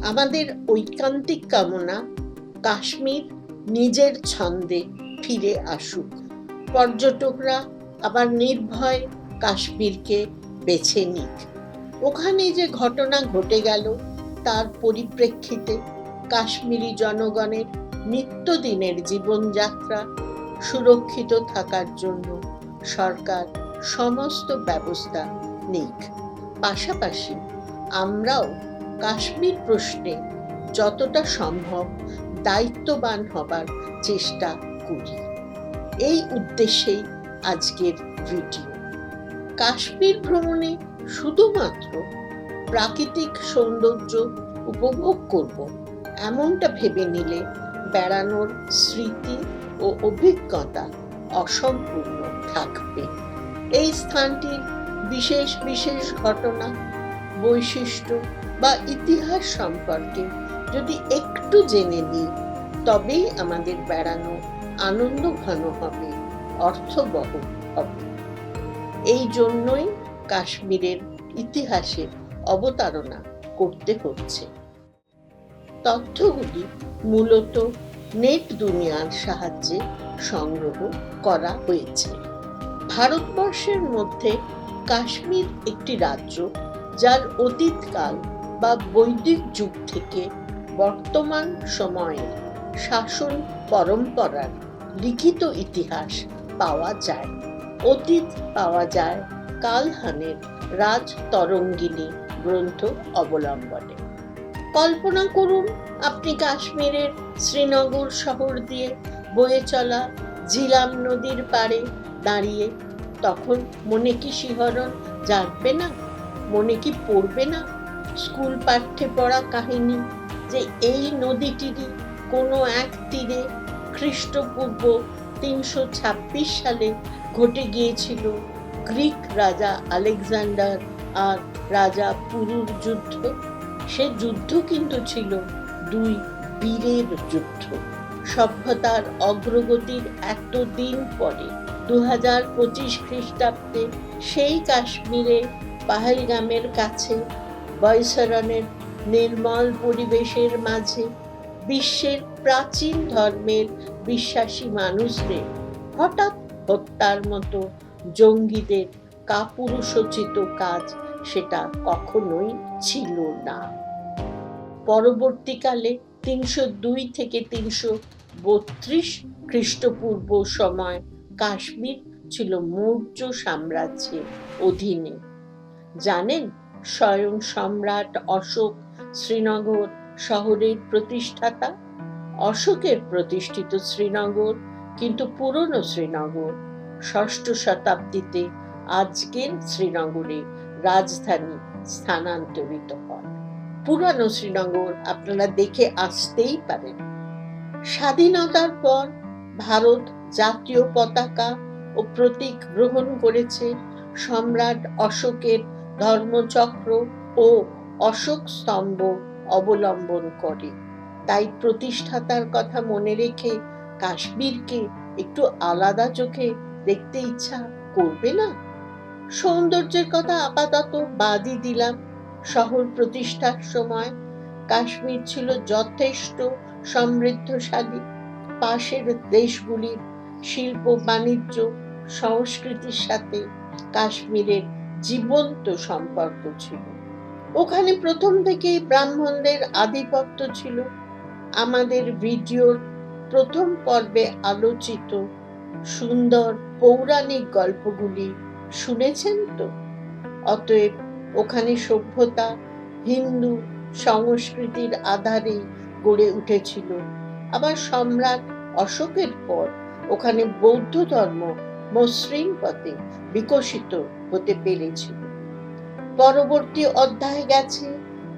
আমাদের ঐকান্তিক কামনা কাশ্মীর নিজের ছন্দে ফিরে আসুক, পর্যটকরা আবার নির্ভয় কাশ্মীরকে বেছে নিক। ওখানে যে ঘটনা ঘটে গেল তার পরিপ্রেক্ষিতে কাশ্মীরি জনগণের নিত্যদিনের জীবনযাত্রা সুরক্ষিত থাকার জন্য সরকার সমস্ত ব্যবস্থা নিক। পাশাপাশি আমরাও কাশ্মীর প্রশ্নে যতটা সম্ভব দায়িত্ববান হবার চেষ্টা করি। এই উদ্দেশ্যেই আজকের ভিডিও। কাশ্মীর ভ্রমণে শুধুমাত্র প্রাকৃতিক সৌন্দর্য উপভোগ করব এমনটা ভেবে নিলে বেড়ানোর স্মৃতি ও অভিজ্ঞতা অসম্পূর্ণ থাকবে। এই স্থানটির বিশেষ বিশেষ ঘটনা, বৈশিষ্ট্য বা ইতিহাস সম্পর্কে যদি একটু জেনে নিই, তবেই আমাদের বেড়ানো আনন্দ ঘন হবে, অর্থবহ হবে। এই জন্যই কাশ্মীরের ইতিহাসে অবতারণা করতে হচ্ছে। তথ্যগুলি মূলত নেট দুনিয়ার সাহায্যে সংগ্রহ করা হয়েছে। ভারতবর্ষের মধ্যে কাশ্মীর একটি রাজ্য যার অতীতকাল বা বৈদিক যুগ থেকে বর্তমান সময়ে শাসন পরম্পরার লিখিত ইতিহাস পাওয়া যায়। অতীত পাওয়া যায় কালহানের রাজতরঙ্গিনী গ্রন্থ অবলম্বনে। কল্পনা করুন, আপনি কাশ্মীরের শ্রীনগর শহর দিয়ে বয়ে চলা ঝিলাম নদীর পাড়ে দাঁড়িয়ে। তখন মনে কি শিহরণ জাগবে না? মনে কি পড়বে না স্কুল পাঠ্যে পড়া কাহিনী যে এই নদীটিরই কোনো এক তীরে খ্রিস্টপূর্ব 326 সালে ঘটে গিয়েছিল গ্রিক রাজা আলেকজান্ডার আর রাজা পুরুর যুদ্ধ। সে যুদ্ধ কিন্তু ছিল দুই বীরের যুদ্ধ। সভ্যতার অগ্রগতির এতদিন পরে 2025 খ্রিস্টাব্দে সেই কাশ্মীরে পাহেলগামের কাছে বৈসরণের নির্মল পরিবেশের মাঝে বিশ্বের প্রাচীন ধর্মের বিশ্বাসী মানুষদের হঠাৎ হত্যার মতো জঙ্গিদের কাপুরুষোচিত কাজ সেটা কখনোই ছিল না। পরবর্তীকালে 302 থেকে 332 খ্রিস্টপূর্ব সময় কাশ্মীর ছিল মৌর্য সাম্রাজ্যের অধীনে। জানেন, স্বয়ং সম্রাট অশোক শ্রীনগর শহরের প্রতিষ্ঠাতা। অশোকের প্রতিষ্ঠিত শ্রীনগর কিন্তু পুরনো শ্রীনগর। 6ষ্ঠ শতাব্দীতে আজকের শ্রীনগরে রাজধানী স্থানান্তরিত হয়। পুরানো শ্রীনগর আপনারা দেখে আসতেই পারেন। স্বাধীনতার পর ভারত জাতীয় পতাকা ও প্রতীক গ্রহণ করেছে সম্রাট অশোকের ধর্মচক্র ও অশোক স্তম্ভ অবলম্বন করে। তাই প্রতিষ্ঠাতার কথা মনে রেখে কাশ্মীরকে একটু আলাদা চোখে দেখতে ইচ্ছা করবে না? সৌন্দর্যের কথা আপাতত বাদই দিলাম। শহর প্রতিষ্ঠার সময় কাশ্মীর ছিল যথেষ্ট সমৃদ্ধশালী। পাশের দেশগুলির শিল্প, বাণিজ্য, সংস্কৃতির সাথে কাশ্মীরের জীবন্ত সম্পর্ক ছিল। ওখানে প্রথম থেকেই ব্রাহ্মণদের আধিপত্য ছিল। আমাদের ভিডিওর প্রথম পর্বে আলোচিত সুন্দর পৌরাণিক গল্পগুলি শুনেছেন তো? অতএব ওখানে সভ্যতা হিন্দু সংস্কৃতির আধারে গড়ে উঠেছিল। আবার সম্রাট অশোকের পর ওখানে বৌদ্ধ ধর্ম মসৃণ পথে বিকশিত হতে পেরেছিল। পরবর্তী অধ্যায় গেছে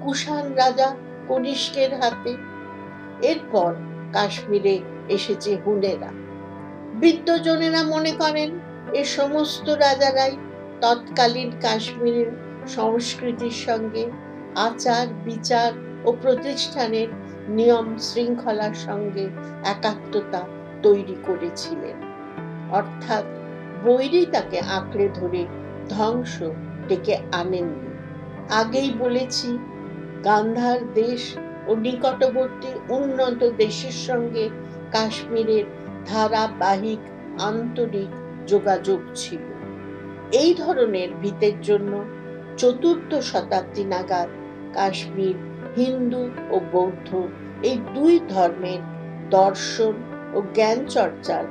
কুষাণ রাজা কনিষ্কের হাতে। এরপর কাশ্মীরে এসেছে হুনেরা। বিদ্বজনেরা মনে করেন এ সমস্ত রাজারাই তৎকালীন কাশ্মীরের সংস্কৃতির সঙ্গে আচার বিচার ও প্রতিষ্ঠানের নিয়ম শৃঙ্খলার সঙ্গে একাত্মতা তৈরি করেছিলেন। অর্থাৎ বৈরিতাকে আঁকড়ে ধরে ধ্বংস ডেকে আনেননি। আগেই বলেছি, গান্ধার দেশ ও নিকটবর্তী উন্নত দেশের সঙ্গে কাশ্মীরের ধারাবাহিক আন্তরিক যোগাযোগ ছিল। এই ধরনের ভিতের জন্য চতুর্থ শতাব্দী নাগাদ কাশ্মীর হিন্দু ও বৌদ্ধ এই দুই ধর্মের দর্শন ও জ্ঞান চর্চার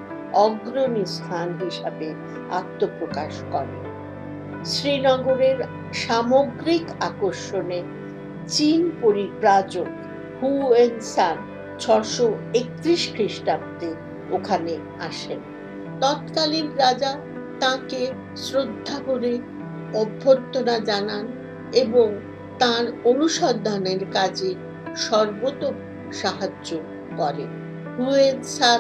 অগ্রণী স্থান হিসাবে আত্মপ্রকাশ করে। শ্রীনগরের সামগ্রিক আকর্ষণে চীন পরিব্রাজক হুয়েনসাং 631 খ্রিস্টাব্দে ওখানে আসেন। তৎকালীন রাজা তাকে শ্রদ্ধা করে অভ্যর্থনা জানান এবং তার অনুসন্ধানের কাজে সর্বতোপ সাহায্য করেন। হুয়েনসাং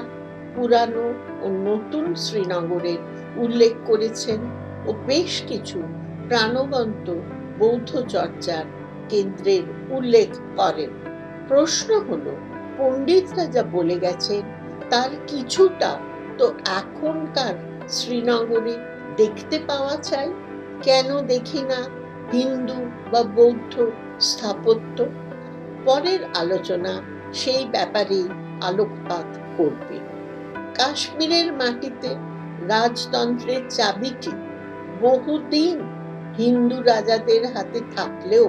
পুরানো ও নতুন শ্রীনগরের উল্লেখ করেছেন ও বেশ কিছু প্রাণবন্ত বৌদ্ধ চর্চার কেন্দ্রের উল্লেখ করেন। প্রশ্ন হলো, পণ্ডিতরা যা বলে গেছেন তার কিছুটা তো এখনকার শ্রীনগরে দেখতে পাওয়া যায়, কেন দেখি না হিন্দু বা বৌদ্ধ স্থাপত্য? পরের আলোচনা সেই ব্যাপারে আলোকপাত করবে। কাশ্মীরের মাটিতে রাজতন্ত্রের চাবিটি বহুদিন হিন্দু রাজাদের হাতে থাকলেও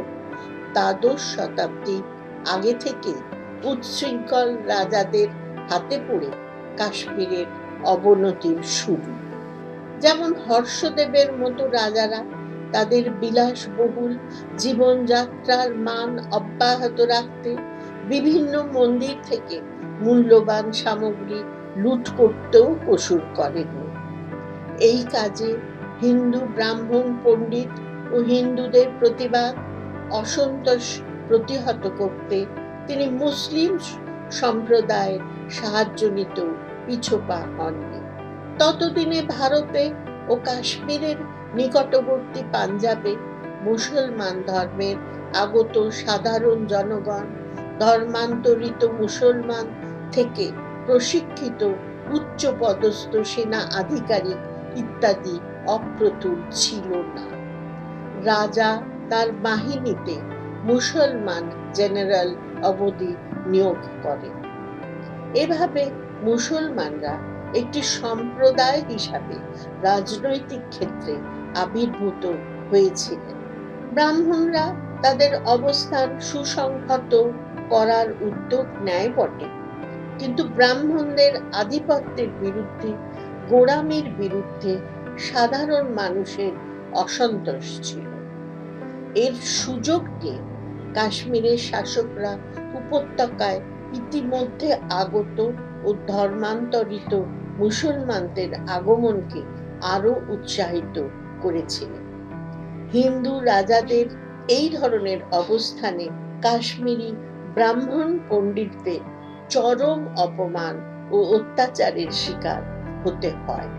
দ্বাদশ শতাব্দী আগে থেকে উচ্ছৃঙ্খল রাজাদের হাতে পড়ে কাশ্মীরের অবনতির শুরু। যেমন হর্ষদেবের মতো রাজারা তাদের বিলাসবহুল জীবনযাত্রার মান অব্যাহত রাখতে বিভিন্ন মন্দির থেকে মূল্যবান সামগ্রী লুট করতেও কসুর করেননি। এই কাজে হিন্দু ব্রাহ্মণ পণ্ডিত ও হিন্দুদের প্রতিবাদ অসন্তোষ প্রতিহত করতে তিনি মুসলিম সম্প্রদায়ের সাহায্য নিতেও পিছপা হননি। ততদিনে ভারতে ও কাশ্মীরের নিকটবর্তী পাঞ্জাবে মুসলমান ধর্মের আগত সাধারণ জনগণ, ধর্মান্তরিত মুসলমান থেকে প্রশিক্ষিত উচ্চপদস্থ সেনা আধিকারিক ইত্যাদি অপ্রতুল ছিল না। রাজা তার বাহিনীতে মুসলমান জেনারেল অবধি নিয়োগ করেন। এভাবে মুসলমানরা একটি সম্প্রদায় হিসাবে রাজনৈতিক ক্ষেত্রে আবির্ভূত হয়েছিলেন। ব্রাহ্মণরা তাদের অবস্থান সুসংহত করার উদ্যোগ নেয় বটে, কিন্তু ব্রাহ্মণদের আধিপত্যের বিরুদ্ধে, গোঁড়ামির বিরুদ্ধে সাধারণ মানুষের অসন্তোষ ছিল। এর সুযোগ নিয়ে কাশ্মীরের শাসকরা উপত্যকায় ইতিমধ্যে আগত ও ধর্মান্তরিত মুসলমানদের আগমনকে আরো উৎসাহিত করেছিলেন। হিন্দু রাজাদের এই ধরনের অবস্থানে কাশ্মীরি ব্রাহ্মণ পণ্ডিতদের চরম অপমান ও অত্যাচারের শিকার হতে হয়।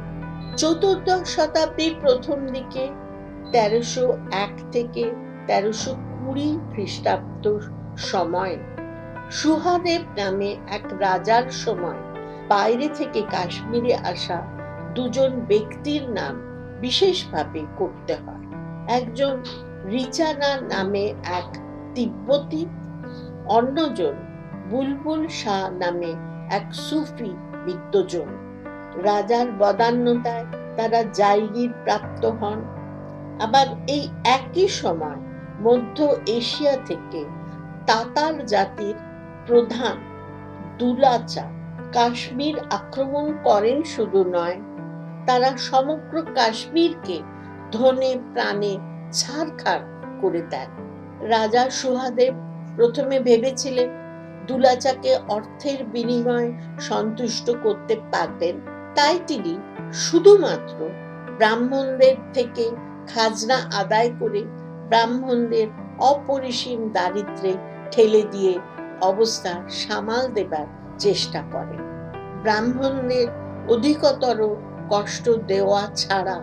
চতুর্দশ শতাব্দীর প্রথম দিকে 1301 থেকে 1320 খ্রিস্টাব্দ সময় সুহাদেব নামে এক রাজার সময় বাইরে থেকে কাশ্মীরে আসা দুজন ব্যক্তির নাম বিশেষভাবে করতে হয়। একজন রিচানা নামে এক তিব্বতী, অন্যজন বুলবুল শাহ নামে এক সুফি বিদ্বজন। রাজার বদান্যতায় তারা জায়গির প্রাপ্ত হন। আবার এই একই সময় মধ্য এশিয়া থেকে তাতার জাতির প্রধান দুলাচা কাশ্মীর আক্রমণ করেন শুধু নয়, তারা সমগ্র কাশ্মীরকে ধনে প্রাণে ছারখার করে দেন। রাজা সুহাদেব প্রথমে ভেবেছিলেন দুলাচাকে অর্থের বিনিময়ে সন্তুষ্ট করতে পারবেন, তাই তিনি শুধুমাত্র ব্রাহ্মণদের থেকে খাজনা আদায় করে ব্রাহ্মণদের অপরিসীম দারিদ্র্যে ঠেলে দিয়ে অবস্থা সামাল দেবার চেষ্টা করেন। ব্রাহ্মণদের অধিকতর কষ্ট দেওয়া ছাড়া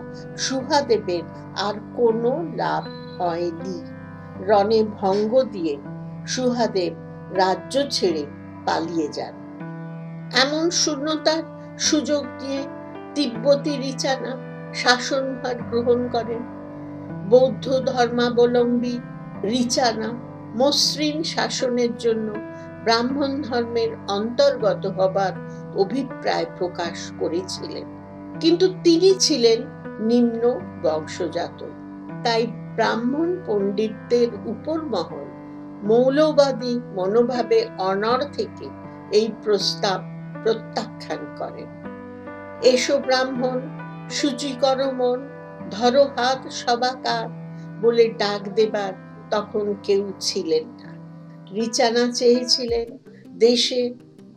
সুহাদেবের আর কোনো লাভ হয়নি। রণে ভঙ্গ দিয়ে সুহাদেব রাজ্য ছেড়ে পালিয়ে যান। এমন শূন্যতার সুযোগ দিয়ে তিব্বতী রিচানা শাসনভার গ্রহণ করেন। বৌদ্ধ ধর্মাবলম্বী রিচানা মসৃণ শাসনের জন্য ব্রাহ্মণ ধর্মের অন্তর্গত হবার অভিপ্রায় প্রকাশ করেছিলেন, কিন্তু তিনি ছিলেন নিম্ন বংশজাত। তাই ব্রাহ্মণ পণ্ডিতদের উপর মহল মৌলবাদী মনোভাবে অনড় থেকে এই প্রস্তাব প্রত্যাখ্যান করেন। এসো ব্রাহ্মণ, শুচি কর মন, ধরো হাত সবাকার বলে ডাক দেবার তখন কেউ ছিলেন না। রিচানা চেয়েছিলেন দেশে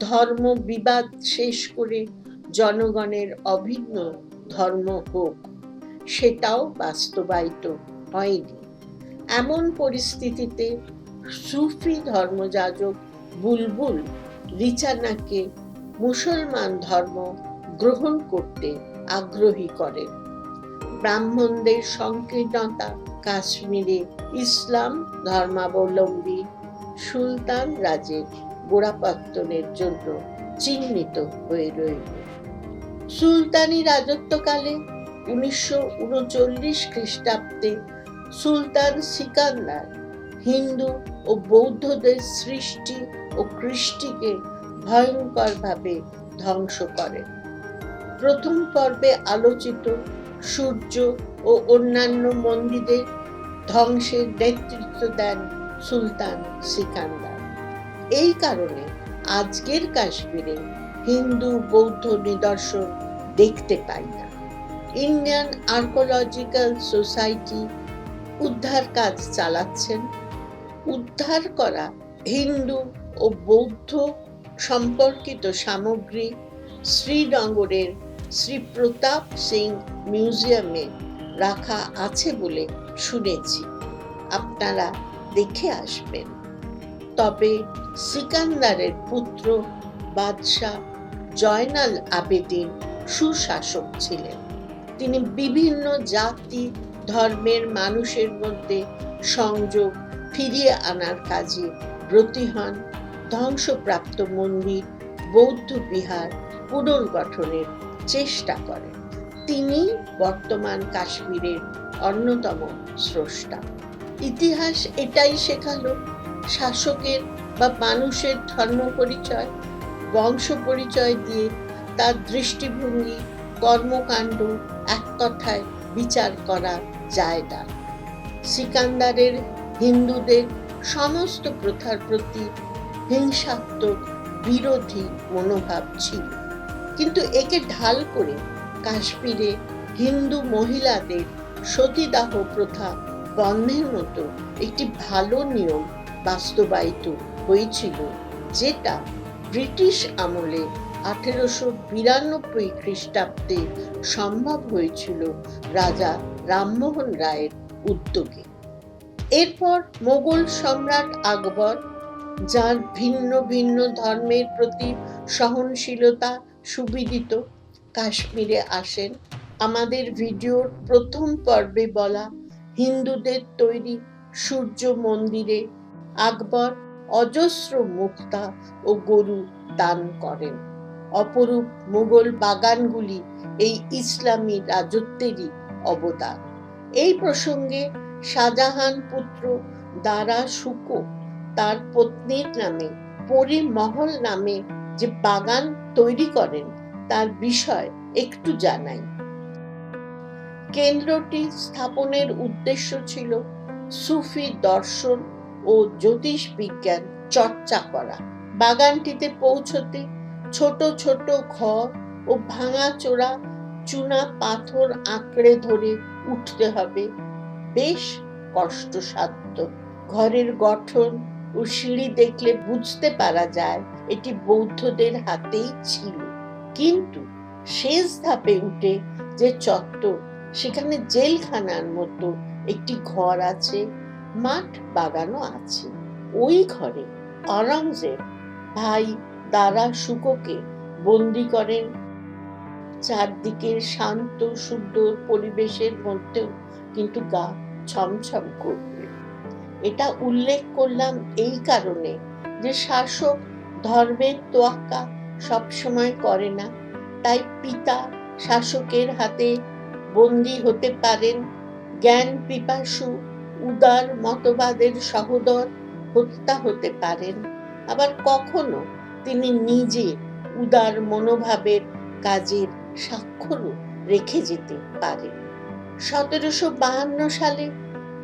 ধর্ম বিবাদ শেষ করে জনগণের অভিন্ন ধর্ম হোক, সেটাও বাস্তবায়িত হয়নি। এমন পরিস্থিতিতে সুফি ধর্মযাজক বুলবুল রিচানাকে মুসলমান ধর্ম গ্রহণ করতে আগ্রহী করেন। ব্রাহ্মণদের সংকীর্ণতা কাশ্মীরে ইসলাম ধর্মাবলম্বী সুলতান রাজের গোড়াপত্তনের জন্য চিহ্নিত হয়ে রইল। সুলতানি রাজত্বকালে 1939 খ্রিস্টাব্দে সুলতান সিকান্দার হিন্দু ও বৌদ্ধদের সৃষ্টি ও কৃষ্টিকে ভয়ঙ্করভাবে ধ্বংস করেন। প্রথম পর্বে আলোচিত সূর্য ও অন্যান্য মন্দিরের ধ্বংসের নেতৃত্ব দেন সুলতান সিকান্দার। এই কারণে আজকের কাশ্মীরে হিন্দু বৌদ্ধ নিদর্শন দেখতে পাই না। ইন্ডিয়ান আর্কোলজিক্যাল সোসাইটি উদ্ধার কাজ চালাচ্ছেন। উদ্ধার করা হিন্দু ও বৌদ্ধ সম্পর্কিত সামগ্রী শ্রীনগরের শ্রী প্রতাপ সিং মিউজিয়ামে রাখা আছে বলে শুনেছি, আপনারা দেখে আসবেন। তবে সিকান্দারের পুত্র বাদশাহ জয়নাল আবেদিন সুশাসক ছিলেন। তিনি বিভিন্ন জাতি ধর্মের মানুষের মধ্যে সংযোগ ফিরিয়ে আনার কাজে ব্রতী হন। ধ্বংসপ্রাপ্ত মন্দির, বৌদ্ধ বিহার পুনর্গঠনের চেষ্টা করেন। তিনি বর্তমান কাশ্মীরের অন্যতম স্রষ্টা। ইতিহাস এটাই শেখালো, শাসকের বা মানুষের ধর্ম পরিচয়, বংশ পরিচয় দিয়ে তার দৃষ্টিভঙ্গি, কর্মকাণ্ড এক কথায় বিচার করা যায় না। সিকান্দারের হিন্দুদের সমস্ত প্রথার প্রতি হিংসাত্মক বিরোধী মনোভাব ছিল, কিন্তু একে ঢাল করে কাশ্মীরে হিন্দু মহিলাদের সতীদাহ প্রথা বন্ধের মতো একটি ভালো নিয়ম বাস্তবায়িত হয়েছিল, যেটা ব্রিটিশ আমলে 1892 খ্রিস্টাব্দে সম্ভব হয়েছিল রাজা রামমোহন রায়ের উদ্যোগে। এরপর মোগল সম্রাট আকবর, যার ভিন্ন ভিন্ন ধর্মের প্রতি সহনশীলতা সুবিদিত, কাশ্মীরে আসেন। আমাদের ভিডিওর প্রথম পর্বে বলা হিন্দুদের তৈরি সূর্য মন্দিরে আকবর অজস্র মুক্তা ও গরু দান করেন। অপরূপ মুঘল বাগানগুলি এই ইসলামী রাজত্বেরই অবদান। এই প্রসঙ্গে শাহজাহান পুত্র দারা শুকো তার পত্নীর নামে পরিমহল নামে যে বাগান তৈরি করেন তার বিষয় একটু জানাই। কেন্দ্রটি স্থাপনের উদ্দেশ্য ছিল সুফি দর্শন ও জ্যোতিষ বিজ্ঞান চর্চা করা। বাগানটিতে পৌঁছতে ছোট ছোট ঘর ও ভাঙাচোরা চুনা পাথর আঁকড়ে ধরে উঠতে হবে, বেশ কষ্টসাধ্য। ঘরের গঠন ও সিঁড়ি দেখলে বুঝতে পারা যায় এটি বৌদ্ধদের হাতেই ছিল। কিন্তু শেষ ধাপে উঠে যে চত্বর, সেখানে জেলখানার মতো একটি ঘর আছে, মাঠ বাগানও আছে। ওই ঘরে আওরঙ্গজেব ভাই দারা শুকোকে বন্দি করেন। চারদিকের শান্ত সুন্দর পরিবেশের মধ্যেও কিন্তু গা ছমছম করবে। এটা উল্লেখ করলাম এই কারণে যে শাসক ধর্মের তোয়াক্কা সবসময় করে না। তাই পিতা শাসকের হাতে বন্দী হতে পারেন, জ্ঞান পিপাসু উদার মতবাদের সহোদর হত্যা হতে পারেন, আবার কখনো তিনি নিজে উদার মনোভাবের কাজের স্বাক্ষরও রেখে যেতে পারেন। 1752 সালে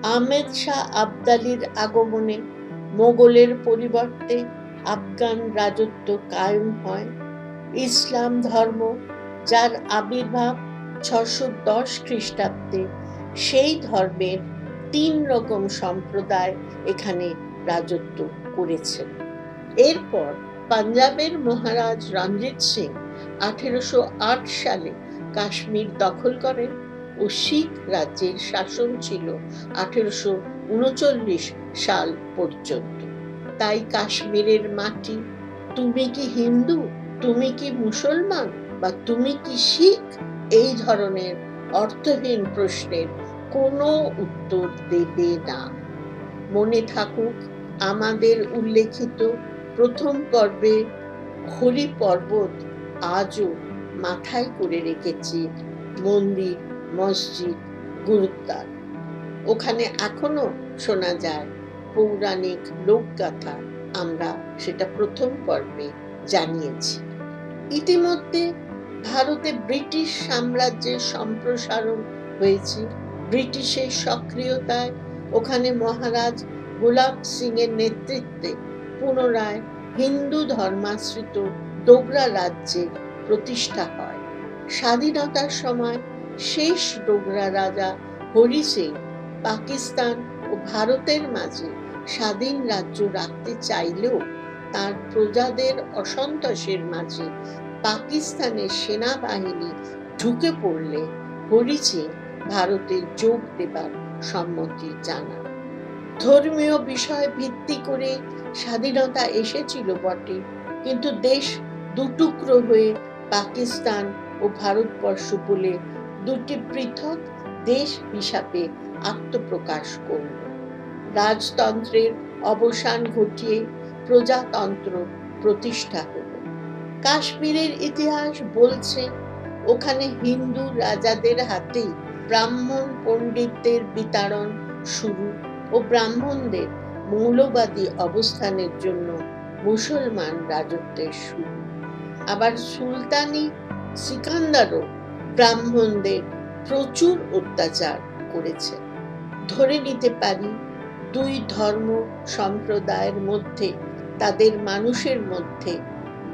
আহমেদ শাহ আবদালির আগমনে মোগলের পরিবর্তে আফগান রাজত্ব কায়েম হয়। ইসলাম ধর্ম, যার আবির্ভাব 610 খ্রিস্টাব্দে, সেই ধর্মের 3 রকম সম্প্রদায় এখানে রাজত্ব করেছেন। এরপর পাঞ্জাবের মহারাজ রঞ্জিত সিং 1808 সালে কাশ্মীর দখল করেন ও শিখ রাজ্যের শাসন ছিল 1839 সাল পর্যন্ত। তাই কাশ্মীরের মাটি, তুমি কি হিন্দু, তুমি কি মুসলমান বা তুমি কি শিখ, এই ধরনের অর্থহীন প্রশ্নের কোনো উত্তর দেবে না। মনে থাকুক, আমাদের উল্লেখিত প্রথম পর্বে হরি পর্বত আজও মাথায় করে রেখেছি মন্দির, মসজিদ, গুরুদ্বার। ওখানে এখনো শোনা যায় পৌরাণিক লোকগাথা, আমরা সেটা প্রথম পর্বে জানিয়েছি। ইতিমধ্যে ভারতে ব্রিটিশ সাম্রাজ্যের সম্প্রসারণ হয়েছে। ব্রিটিশের সক্রিয়তায় ওখানে মহারাজ গোলাপ সিং এর নেতৃত্বে পুনরায় হিন্দু ধর্মাশ্রিত ডোগরা রাজ্যের প্রতিষ্ঠা হয়। স্বাধীনতার সময় শেষ ডোগরা রাজা হরি সিং পাকিস্তান ও ভারতের মাঝে স্বাধীন রাজ্য রাখতে চাইলেও তার প্রজাদের অসন্তোষের মাঝে পাকিস্তানের সেনাবাহিনী ঢুকে পড়লে হরি সিং ভারতে যোগ দেবার সম্মতি জানান। ধর্মীয় বিষয় ভিত্তি করে স্বাধীনতা এসেছিল বটে, কিন্তু দেশ দুটুকরো হয়ে পাকিস্তান ও ভারতবর্ষ বলে দুটি পৃথক দেশ হিসাবে আত্মপ্রকাশ করল। রাজতন্ত্রের অবসান ঘটিয়ে প্রজাতন্ত্র প্রতিষ্ঠা হল। কাশ্মীরের ইতিহাস বলছে ওখানে হিন্দু রাজাদের হাতেই ব্রাহ্মণ পণ্ডিতদের বিতাড়ন শুরু ও ব্রাহ্মণদের মৌলবাদী অবস্থানের জন্য মুসলমান রাজত্বের শুরু। আবার সুলতানি সিকান্দারও ব্রাহ্মণদের প্রচুর অত্যাচার করেছে। ধরে নিতে পারি দুই ধর্ম সম্প্রদায়ের মধ্যে, তাদের মানুষের মধ্যে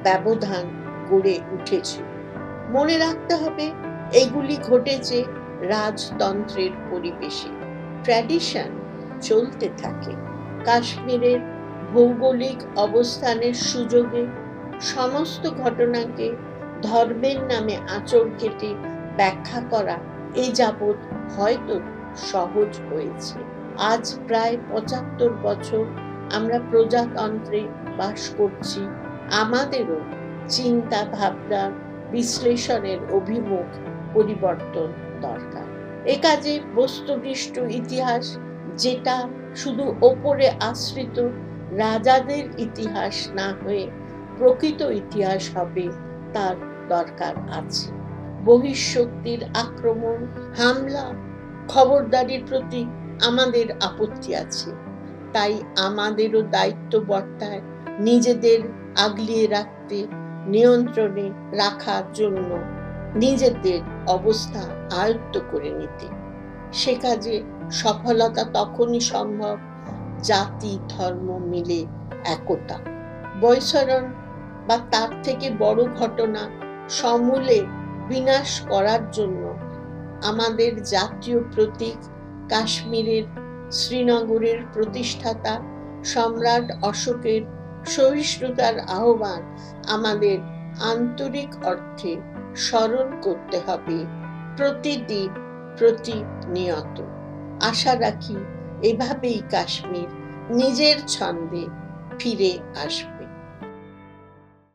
ব্যবধান গড়ে উঠেছে। মনে রাখতে হবে এগুলি ঘটেছে রাজতন্ত্রের পরিবেশে। ট্র্যাডিশন চলতে থাকে। কাশ্মীরের ভৌগোলিক অবস্থানের সুযোগে সমস্ত ঘটনাকে ধর্মের নামে আঁচড় কেটে ব্যাখ্যা করা এই যাবৎ হয়তো সহজ হয়েছে। আজ প্রায় 75 বছর আমরা প্রজাতন্ত্রে বাস করছি। আমাদেরও চিন্তা ভাবনা বিশ্লেষণের অভিমুখ পরিবর্তন দরকার। এ কাজে বস্তুনিষ্ঠ ইতিহাস, যেটা শুধু ওপরে আশ্রিত রাজাদের ইতিহাস না হয়ে প্রকৃত ইতিহাস হবে, তার দরকার আছে। বহিঃশক্তির আক্রমণ, হামলা, খবরদারির প্রতি আমাদের আপত্তি আছে। তাই আমাদেরও দায়িত্ব বর্তায় নিজেদের আগলিয়ে রাখতে, নিয়ন্ত্রণে রাখার জন্য নিজেদের অবস্থা আয়ত্ত করে নিতে। সে কাজে সফলতা তখনই সম্ভব জাতি ধর্ম মিলে একতা। বৈসরণ বা তার থেকে বড় ঘটনা সমূলে বিনাশ করার জন্য আমাদের জাতীয় প্রতীক কাশ্মীরের শ্রীনগরের প্রতিষ্ঠাতা সম্রাট অশোকের সহিষ্ণুতার আহ্বান আমাদের আন্তরিক অর্থে স্মরণ করতে হবে প্রতিদিন, প্রতিনিয়ত। আশা রাখি এভাবেই কাশ্মীর নিজের ছন্দে ফিরে আসবে।